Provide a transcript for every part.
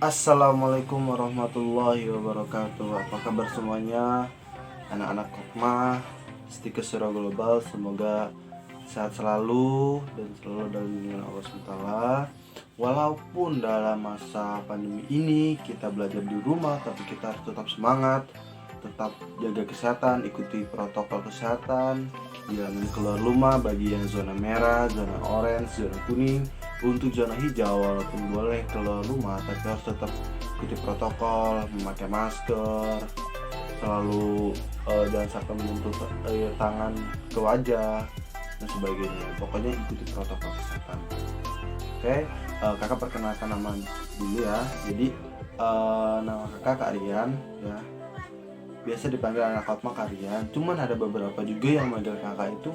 Assalamualaikum warahmatullahi wabarakatuh. Apa kabar semuanya, anak-anak Kokma Stiker Surah Global? Semoga sehat selalu dan selalu dalam lindungan Allah SWT. Walaupun dalam masa pandemi ini kita belajar di rumah, tapi kita harus tetap semangat, tetap jaga kesehatan, ikuti protokol kesehatan, jangan keluar rumah bagi yang zona merah, zona orange, zona kuning. Untuk zona hijau, walaupun boleh keluar rumah, tapi harus tetap ikuti protokol, memakai masker, selalu jangan sampai menyentuh tangan ke wajah dan sebagainya. Pokoknya ikuti protokol kesehatan. Oke, kakak perkenalkan nama dulu ya. Jadi nama kakak Kak Rian ya. Biasa dipanggil anak Fatma Kak Rian. Cuman ada beberapa juga yang manggil kakak itu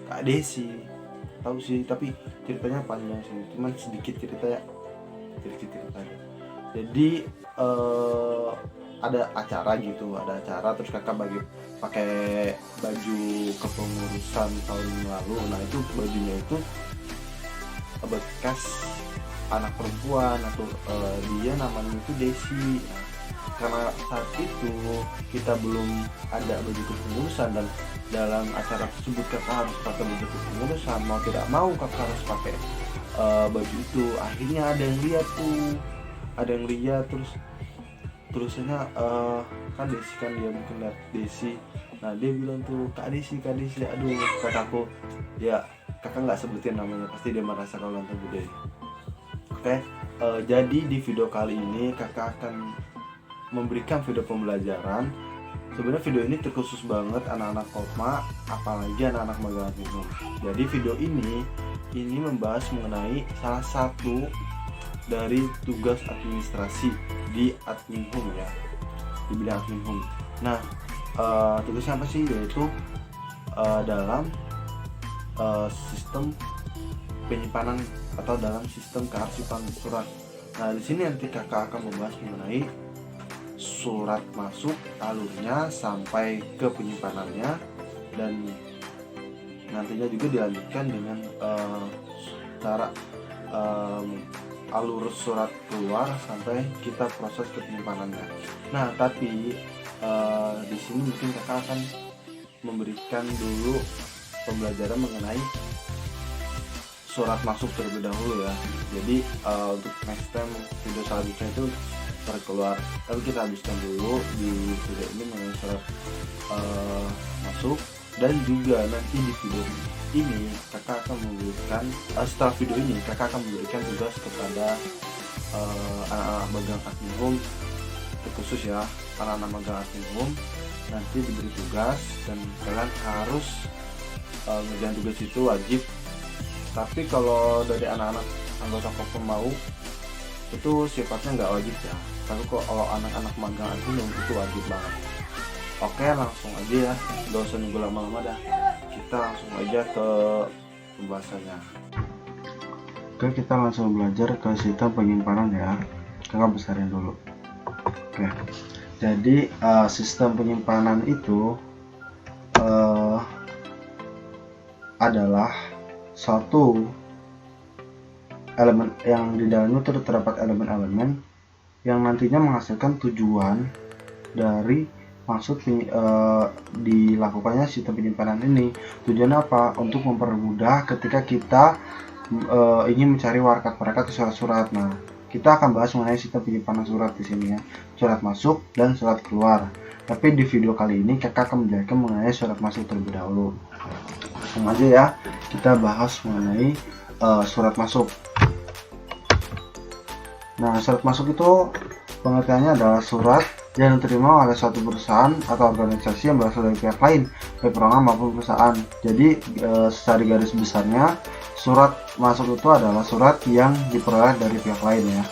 Kak Desi. Tahu sih, tapi ceritanya panjang sih, cuman sedikit cerita ya, jadi ada acara terus kakak pakai baju kepengurusan tahun lalu. Nah itu bajunya itu bekas anak perempuan atau dia namanya itu Desi. Nah, karena saat itu kita belum ada baju kepengurusan dan dalam acara tersebut kakak harus pakai baju kepengurusan, mau tidak mau kakak harus pakai baju itu. Akhirnya ada yang lihat terusnya kan Desi, kan dia mungkin lihat Desi. Nah dia bilang tuh Kak Desi, aduh kakakku ya, kakak nggak sebutin namanya, pasti dia merasa kalau nonton video ini. Oke, jadi di video kali ini kakak akan memberikan video pembelajaran. Sebenarnya video ini terkhusus banget anak-anak Kopma, apalagi anak-anak magang admin. Jadi video ini membahas mengenai salah satu dari tugas administrasi di admin home ya, di bidang admin home. Nah tugasnya apa sih? Yaitu dalam sistem penyimpanan atau dalam sistem kearsipan surat. Nah di sini nanti kakak akan membahas mengenai surat masuk, alurnya sampai ke penyimpanannya, dan nantinya juga dilanjutkan dengan cara alur surat keluar sampai kita proses ke penyimpanannya. Nah tapi di sini mungkin kakak akan memberikan dulu pembelajaran mengenai surat masuk terlebih dahulu ya. Jadi untuk next time video selanjutnya itu surat keluar, tapi kita habiskan dulu di video ini mengenai surat masuk. Dan juga nanti di video ini kakak akan memberikan setelah video ini kakak akan memberikan tugas kepada anak-anak magang admin home, terkhusus ya anak-anak magang admin home. Nanti diberi tugas dan kalian harus ngerjain tugas itu wajib. Tapi kalau dari anak-anak anggota Kopma mau itu sifatnya nggak wajib ya, tapi kalau anak-anak magang admin itu wajib banget. Oke, langsung aja ya, gak usah nunggu lama-lama dah, kita langsung aja ke pembahasannya. Oke, kita langsung belajar ke sistem penyimpanan ya. Kakak besarin dulu. Oke, jadi sistem penyimpanan itu adalah satu elemen yang di dalamnya terdapat elemen-elemen yang nantinya menghasilkan tujuan dari maksud dilakukannya sistem penyimpanan ini. Tujuan apa? Untuk mempermudah ketika kita ingin mencari warakat-warakat atau surat-surat. Nah, kita akan bahas mengenai sistem penyimpanan surat di sini ya, surat masuk dan surat keluar. Tapi di video kali ini kakak akan menjelaskan mengenai surat masuk terlebih dahulu. Langsung aja ya, kita bahas mengenai surat masuk. Nah, surat masuk itu pengertiannya adalah surat yang diterima oleh suatu perusahaan atau organisasi yang berasal dari pihak lain, baik perorangan maupun perusahaan. Jadi secara garis besarnya surat masuk itu adalah surat yang diperoleh dari pihak lain ya.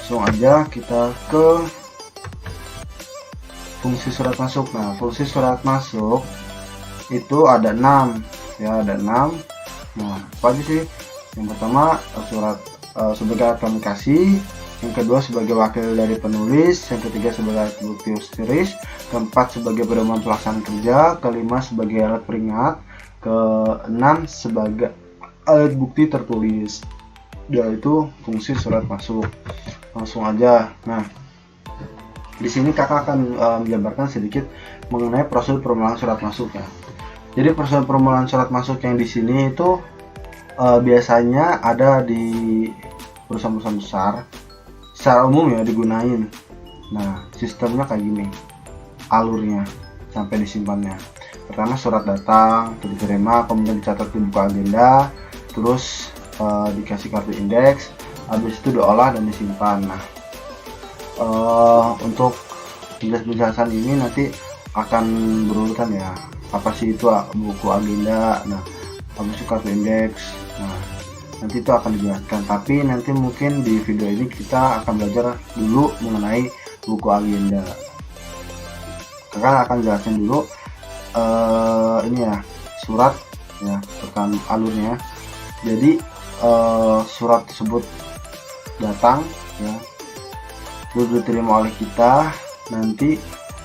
Langsung aja kita ke fungsi surat masuk. Nah, fungsi surat masuk itu ada 6 ya, ada 6. Nah, apa aja sih? Yang pertama surat sebagai alat komunikasi, yang kedua sebagai wakil dari penulis, yang ketiga sebagai alat bukti tulis, keempat sebagai pedoman pelaksanaan kerja, kelima sebagai alat peringat, keenam sebagai alat bukti tertulis. Yaitu fungsi surat masuk. langsung aja. Nah, di sini kakak akan menjabarkan sedikit mengenai prosedur permohonan surat masuk ya. Jadi prosedur permohonan surat masuk yang di sini itu biasanya ada di perusahaan-perusahaan besar secara umum ya digunain. Nah, sistemnya kayak gini alurnya sampai disimpannya. Pertama surat datang, diterima, kemudian dicatat di buku agenda, terus dikasih kartu indeks, habis itu diolah dan disimpan. Nah, untuk penjelasan ini nanti akan berurutan ya, apa sih itu buku agenda, nah habis itu kartu indeks, nah nanti itu akan dijelaskan. Tapi nanti mungkin di video ini kita akan belajar dulu mengenai buku agenda. Kakak akan jelasin dulu ini ya, surat ya, pertama alurnya. Jadi surat tersebut datang ya, lalu diterima oleh kita, nanti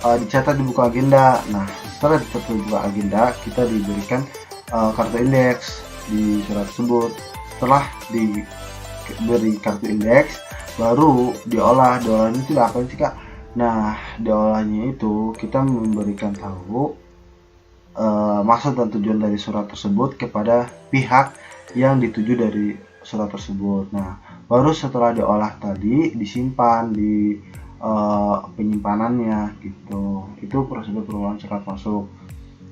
dicatat di buku agenda. Nah, setelah dicatat di buku agenda, kita diberikan kartu indeks di surat tersebut. Setelah diberi kartu indeks, baru diolah. Diolahnya itu apa sih kak? Nah, diolahnya itu kita memberikan tahu maksud dan tujuan dari surat tersebut kepada pihak yang dituju dari surat tersebut. Nah, baru setelah diolah tadi disimpan di penyimpanannya gitu. Itu prosedur permohonan surat masuk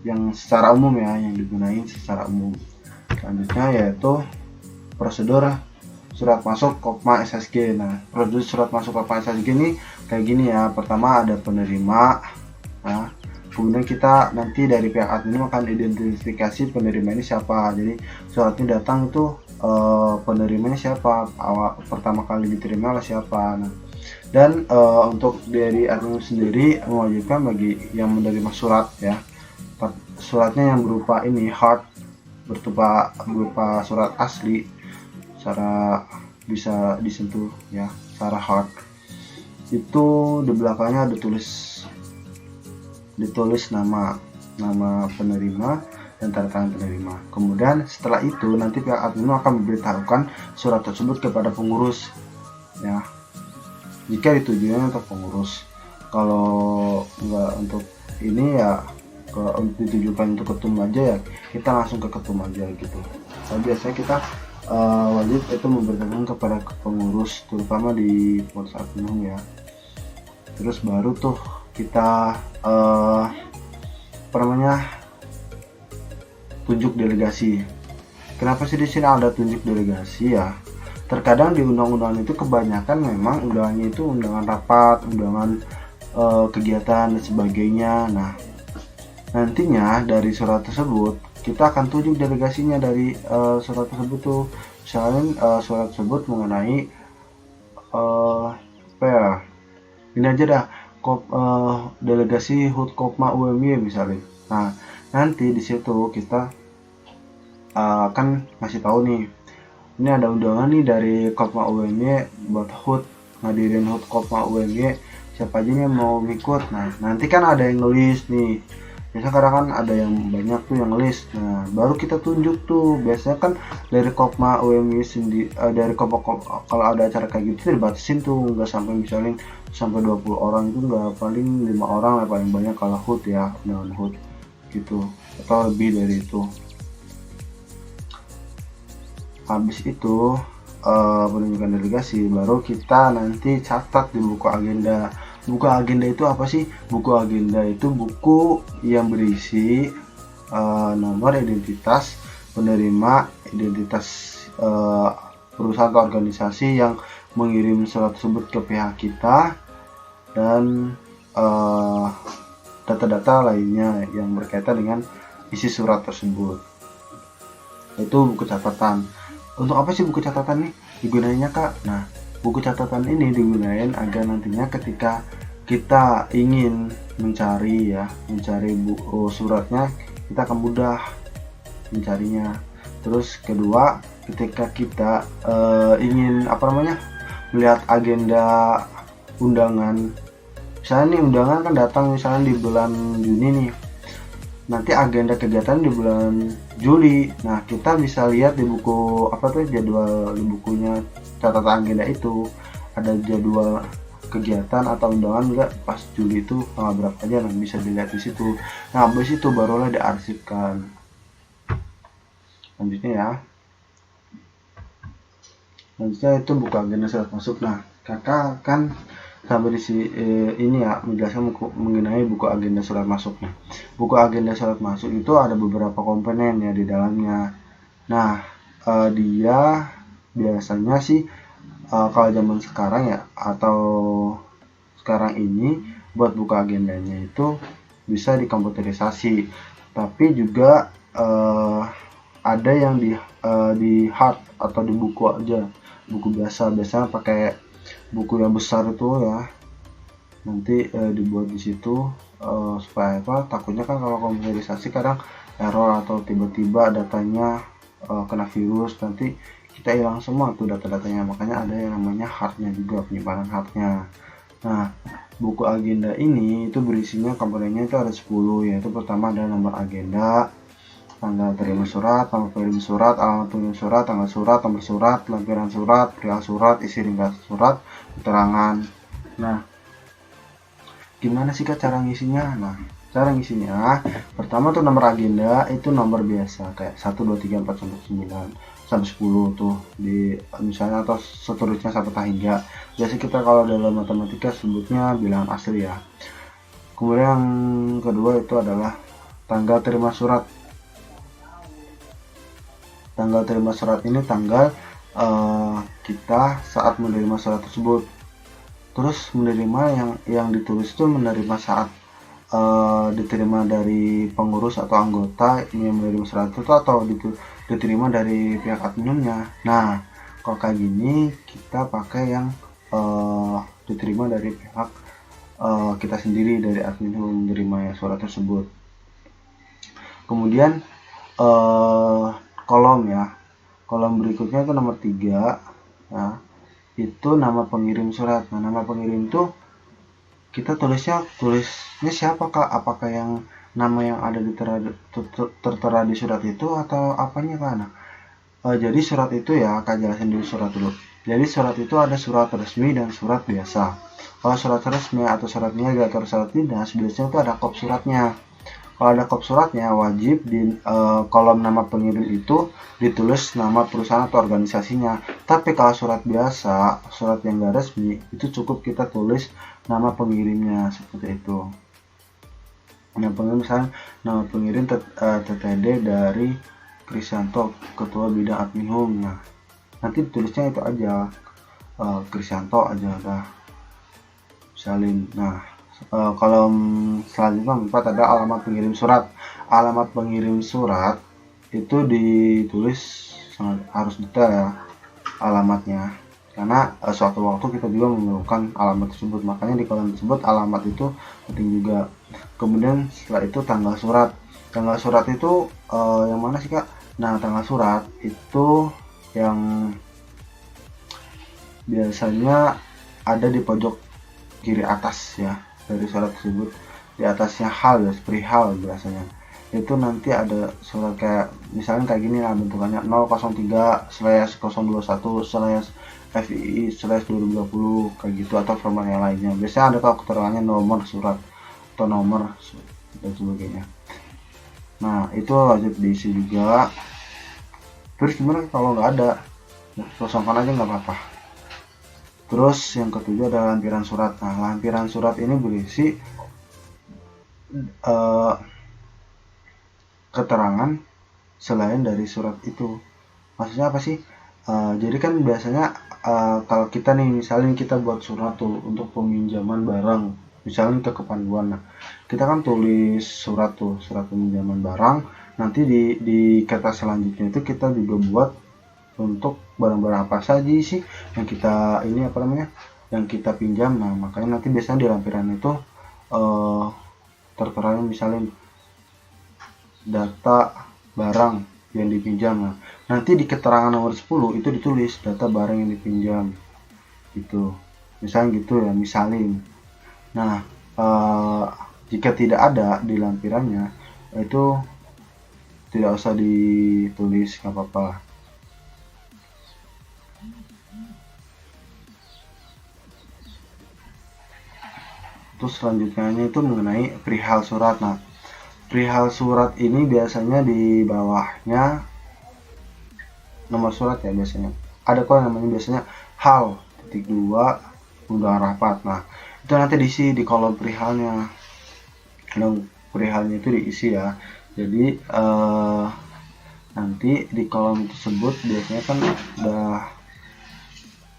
yang secara umum ya, yang digunain secara umum. Selanjutnya yaitu prosedur surat masuk Kopma SSG. Nah, prosedur surat masuk Kopma SSG ini kayak gini ya. Pertama ada penerima, nah kemudian kita nanti dari pihak admin akan identifikasi penerima ini siapa. Jadi suratnya datang itu penerimanya siapa, pertama kali diterima oleh siapa. Nah, dan untuk dari admin sendiri mewajibkan bagi yang menerima surat ya, suratnya yang berupa ini hard, berupa surat asli secara bisa disentuh ya, secara hard, itu di belakangnya ada ditulis nama penerima dan tanda tangan penerima. Kemudian setelah itu nanti pihak admin akan memberitahukan surat tersebut kepada pengurus ya, jika ditujuannya untuk pengurus. Kalau enggak untuk ini ya, kalau ditujukan untuk ketum aja ya kita langsung ke ketum aja gitu. Nah, biasanya kita wajib itu memberitahukan kepada pengurus, terutama di polres admin ya. Terus baru tuh kita tunjuk delegasi. Kenapa sih di sini ada tunjuk delegasi ya? Terkadang di undang-undang itu kebanyakan memang undangannya itu undangan rapat, undangan kegiatan dan sebagainya. Nah, nantinya dari surat tersebut kita akan tunjuk delegasinya dari surat tersebut tuh. Misalnya surat tersebut mengenai apa ya? Ini aja dah, delegasi HUT Kopma UMY misalnya. Nah, nanti di situ kita akan ngasih tahu nih, ini ada undangan nih dari Kopma UMY buat HUT, ngadirin HUT Kopma UMY, siapa aja yang mau ngikut. Nah, nanti kan ada yang nulis nih, biasanya kadang kan ada yang banyak tuh yang list. Nah, baru kita tunjuk tuh. Biasanya kan dari Kopma UMY sendiri, dari Kopma kalau ada acara kayak gitu dibatasin tuh, nggak sampai misalnya sampai 20 orang, itu nggak, paling 5 orang lah paling banyak kalau HUT ya, undangan HUT gitu, atau lebih dari itu. Habis itu penunjukan delegasi, baru kita nanti catat di buku agenda. Buku agenda itu apa sih? Buku agenda itu buku yang berisi nomor identitas penerima, identitas perusahaan atau organisasi yang mengirim surat tersebut ke pihak kita, dan data-data lainnya yang berkaitan dengan isi surat tersebut. Itu buku catatan. Untuk apa sih buku catatan nih digunainya kak? Nah, buku catatan ini digunakan agar nantinya ketika kita ingin mencari suratnya, kita akan mudah mencarinya. Terus kedua, ketika kita ingin melihat agenda undangan, misalnya nih undangan kan datang misalnya di bulan Juni nih, nanti agenda kegiatan di bulan Juli. Nah, kita bisa lihat di buku jadwal di bukunya catatan agenda itu ada jadwal kegiatan atau undangan enggak pas Juli itu tanggal berapa aja, nah bisa dilihat di situ. Nah habis itu barulah diarsipkan. Selanjutnya ya, selanjutnya itu buka agenda surat masuk. Nah kakak kan sampai di ini ya menjelaskan mengenai buku agenda surat masuk. Nah buku agenda surat masuk itu ada beberapa komponen ya di dalamnya. Nah dia biasanya sih kalau zaman sekarang ya atau sekarang ini buat buka agendanya itu bisa dikomputerisasi, tapi juga ada yang di hard atau di buku aja, buku biasa, biasanya pakai buku yang besar itu ya, nanti dibuat di situ supaya apa, takutnya kan kalau komputerisasi kadang error atau tiba-tiba datanya kena virus, nanti kita hilang semua tuh data-datanya. Makanya ada yang namanya hardnya juga, penyimpanan hardnya. Nah buku agenda ini itu berisinya komponennya itu ada 10, yaitu pertama ada nomor agenda, tanggal terima surat, tanggal kirim surat, alamat pengirim surat, tanggal surat, nomor surat, lampiran surat, perihal surat, isi ringkas surat, keterangan. Nah gimana sih kak cara ngisinya? Nah cara ngisinya pertama tuh nomor agenda itu nomor biasa kayak 1 2 3 4 sampai 9 sampai 10 tuh di misalnya, atau seterusnya sampai hingga. Biasa kita kalau dalam matematika sebutnya bilangan asli ya. Kemudian yang kedua itu adalah tanggal terima surat. Tanggal terima surat ini tanggal kita saat menerima surat tersebut. Terus menerima yang ditulis itu menerima saat diterima dari pengurus atau anggota yang menerima surat itu, atau diterima dari pihak adminnya. Nah kalau kayak gini kita pakai yang diterima dari pihak kita sendiri, dari admin yang menerima surat tersebut. Kemudian kolom ya, kolom berikutnya itu nomor 3 ya, itu nama pengirim surat. Nah nama pengirim itu kita tulisnya siapa kak? Apakah yang nama yang ada tertera di surat itu atau apanya kak? Nah jadi surat itu ya kak jelasin dulu surat dulu. Jadi surat itu ada surat resmi dan surat biasa. Kalau surat resmi atau surat niaga atau surat dinas biasanya itu ada kop suratnya. Kalau ada kop suratnya wajib di kolom nama pengirim itu ditulis nama perusahaan atau organisasinya. Tapi kalau surat biasa, surat yang gak resmi, itu cukup kita tulis nama pengirimnya seperti itu. Nah pengirim misalnya nama pengirim TTD dari Krisanto, ketua bidang adminhum. Nah nanti tulisnya itu aja Krisanto aja udah salin. Nah kolom selanjutnya 4 ada alamat pengirim surat. Alamat pengirim surat itu ditulis harus detail ya alamatnya, karena suatu waktu kita juga memerlukan alamat tersebut, makanya di kolom tersebut alamat itu penting juga. Kemudian setelah itu tanggal surat. Tanggal surat itu yang mana sih kak? Nah tanggal surat itu yang biasanya ada di pojok kiri atas ya dari surat tersebut. Di atasnya hal ya, perihal biasanya itu nanti ada surat kayak misalnya kayak gini lah bentukannya 003/01/FII/2020 kayak gitu, atau format yang lainnya. Biasanya ada keterangannya nomor surat atau nomor dan sebagainya. Nah itu wajib diisi juga. Terus gimana kalau nggak ada? Kosongkan aja nggak apa-apa. Terus yang ketujuh ada lampiran surat. Nah lampiran surat ini berisi keterangan selain dari surat itu. Maksudnya apa sih? Jadi kan biasanya kalau kita nih misalnya kita buat surat tuh untuk peminjaman barang, misalnya ke kepanduan. Nah kita kan tulis surat tuh, surat peminjaman barang. Nanti di kertas selanjutnya itu kita juga buat untuk barang-barang apa saja sih yang kita ini apa namanya yang kita pinjam. Nah makanya nanti biasanya di lampiran itu tertera misalnya data barang yang dipinjam. Nah nanti di keterangan nomor 10 itu ditulis data barang yang dipinjam gitu, misalnya gitu ya, misalin. Nah jika tidak ada di lampirannya itu tidak usah ditulis, nggak apa-apa. Terus selanjutnya itu mengenai perihal surat. Nah, perihal surat ini biasanya di bawahnya nomor surat ya, biasanya ada kok yang namanya biasanya hal titik dua undangan rapat. Nah, itu nanti diisi di kolom perihalnya. Kolom perihalnya itu diisi ya. Jadi nanti di kolom tersebut biasanya kan udah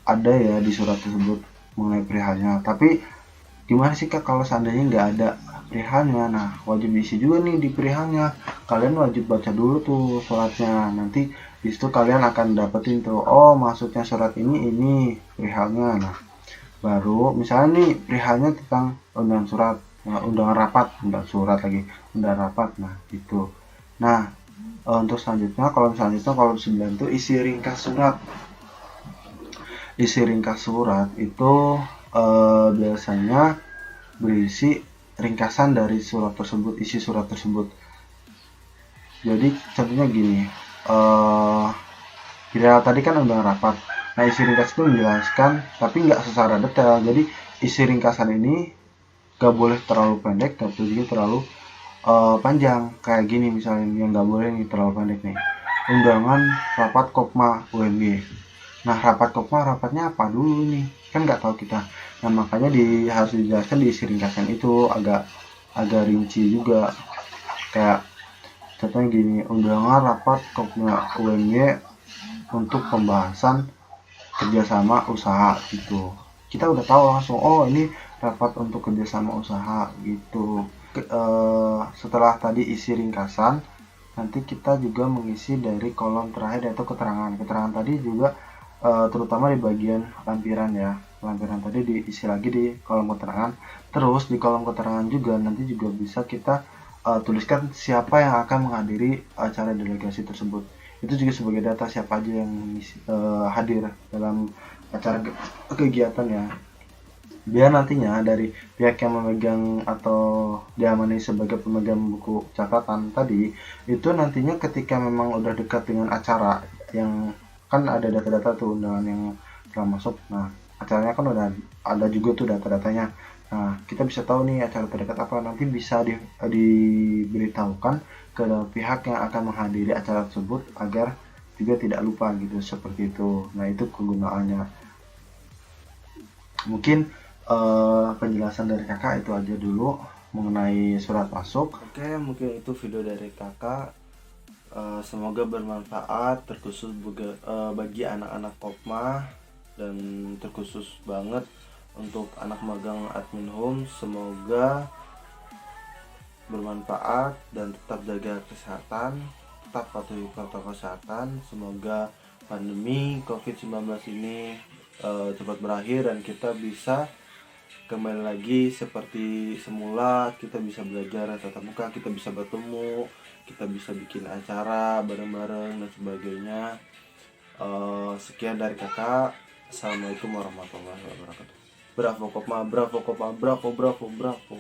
ada ya di surat tersebut mengenai perihalnya. Tapi gimana sih Kak kalau seandainya nggak ada perihalnya? Nah, wajib diisi juga nih di perihalnya. Kalian wajib baca dulu tuh suratnya. Nanti di situ kalian akan dapetin tuh, oh maksudnya surat ini perihalnya. Nah, baru misalnya nih perihalnya tentang undangan surat, nah, undangan rapat, undangan surat lagi, undangan rapat. Nah, gitu. Nah, untuk selanjutnya kolom selanjutnya kolom 9 itu isi ringkas surat. Isi ringkas surat itu biasanya berisi ringkasan dari surat tersebut, isi surat tersebut. Jadi contohnya gini, kira tadi kan undangan rapat. Nah, isi ringkas itu menjelaskan tapi nggak secara detail. Jadi isi ringkasan ini nggak boleh terlalu pendek, tapi juga terlalu panjang. Kayak gini misalnya, yang nggak boleh nih terlalu pendek nih. Undangan rapat Kopma UMY. Nah, rapat Kopma rapatnya apa dulu nih? Kan nggak tahu kita. Nah, makanya harus dijelaskan di isi ringkasan itu agak rinci juga. Kayak contohnya gini, undangan rapat Kopma UMY untuk pembahasan kerjasama usaha gitu. Kita udah tahu langsung, oh ini rapat untuk kerjasama usaha gitu. Setelah tadi isi ringkasan, nanti kita juga mengisi dari kolom terakhir yaitu keterangan. Keterangan tadi juga terutama di bagian lampiran ya. Lampiran tadi diisi lagi di kolom keterangan. Terus di kolom keterangan juga nanti juga bisa kita tuliskan siapa yang akan menghadiri acara delegasi tersebut. Itu juga sebagai data siapa aja yang hadir dalam acara kegiatan ya. Biar nantinya dari pihak yang memegang atau diamani sebagai pemegang buku catatan tadi, itu nantinya ketika memang udah dekat dengan acara yang kan ada data-data tuh undangan yang telah masuk. Nah, acaranya kan udah ada juga tuh data-datanya. Nah, kita bisa tahu nih acara terdekat apa, nanti bisa diberitahukan ke pihak yang akan menghadiri acara tersebut agar juga tidak lupa gitu, seperti itu. Nah, itu kegunaannya. Mungkin penjelasan dari kakak itu aja dulu mengenai surat masuk. Oke, mungkin itu video dari kakak. Semoga bermanfaat, terkhusus bagi anak-anak Kopma dan terkhusus banget untuk anak magang admin home. Semoga bermanfaat dan tetap jaga kesehatan, tetap patuhi protokol kesehatan. Semoga pandemi COVID-19 ini cepat berakhir dan kita bisa kembali lagi seperti semula. Kita bisa belajar tatap muka, kita bisa bertemu, kita bisa bikin acara bareng-bareng dan sebagainya. Sekian dari kakak. Assalamualaikum warahmatullahi wabarakatuh. Bravo Kopma, bravo Kopma, bravo, bravo, bravo.